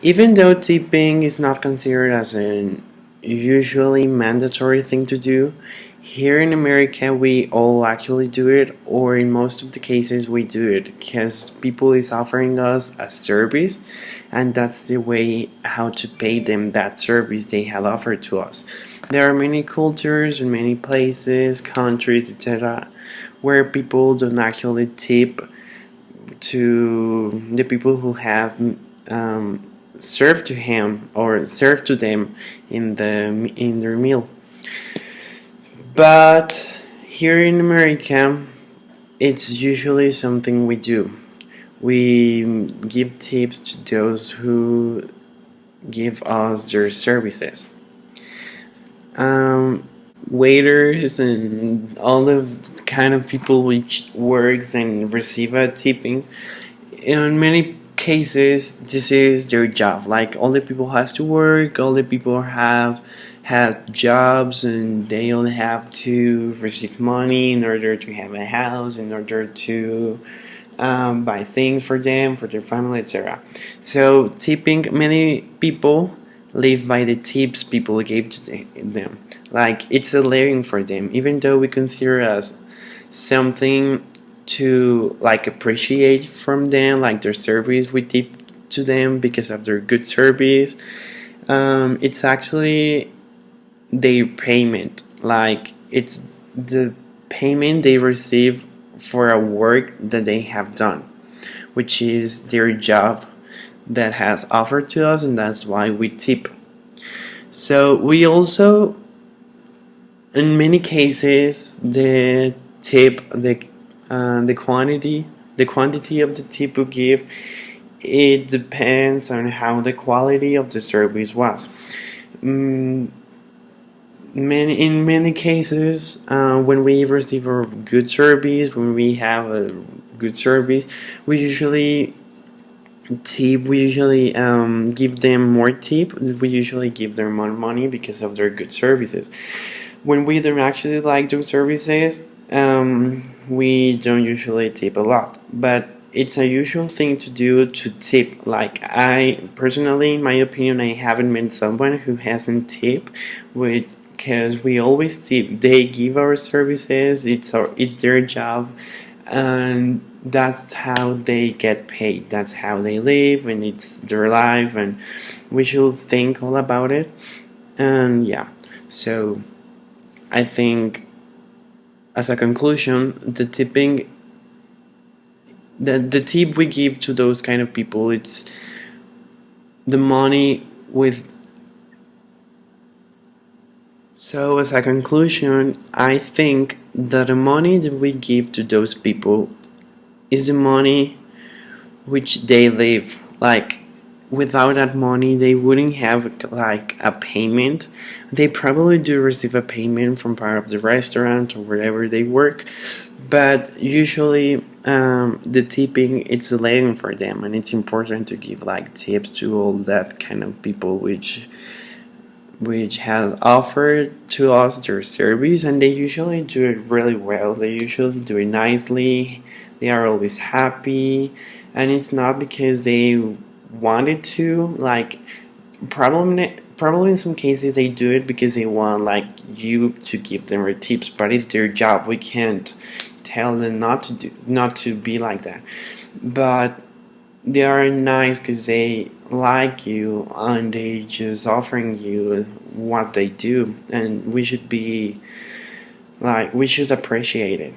Even though tipping is not considered as an usually mandatory thing to do, here in America we all actually do it, or in most of the cases we do it because people is offering us a service, and that's the way how to pay them that service they have offered to us. There are many cultures and many places, countries, etc., where people don't actually tip to the people who have um, served to him or served to them in their meal. But here in America, it's usually something we do. We give tips to those who give us their services. Um, Waiters and all the kind of people which works and receive a tipping, in many cases this is their job. Like all the people has to work, all the people have had jobs, and they only have to receive money in order to have a house, in order to buy things for them, for their family, etc. So tipping, many people live by the tips people gave to them. Like it's a living for them, even though we consider as something to like appreciate from them, like their service we tip to them because of their good service. It's actually their payment, like it's the payment they receive for a work that they have done, which is their job that has offered to us, and that's why we tip. So we also, in many cases, the quantity of the tip we give, it depends on how the quality of the service was. Mm, in many cases, when we receive a good service, when we have a good service, we usually we usually give them more tip. We usually give them more money because of their good services. When we don't actually like those services, we don't usually tip a lot. But it's a usual thing to do to tip. Like I personally, in my opinion, I haven't met someone who hasn't tip, with because we always tip. They give our services. It's their job, and that's how they get paid. That's how they live, and it's their life, and we should think all about it. And yeah, so I think as a conclusion, the tip we give to those kind of people, it's the money with. So as a conclusion, I think that the money that we give to those people is the money which they live. Like without that money, they wouldn't have like a payment. They probably do receive a payment from part of the restaurant or wherever they work, but usually the tipping it's a living for them, and it's important to give like tips to all that kind of people which have offered to us their service, and they usually do it really well. They usually do it nicely. They are always happy, and it's not because they wanted to. Like probably in some cases they do it because they want like you to give them their tips, but it's their job. We can't tell them not to be like that. But they are nice because they like you and they just offering you what they do, and we should be like we should appreciate it.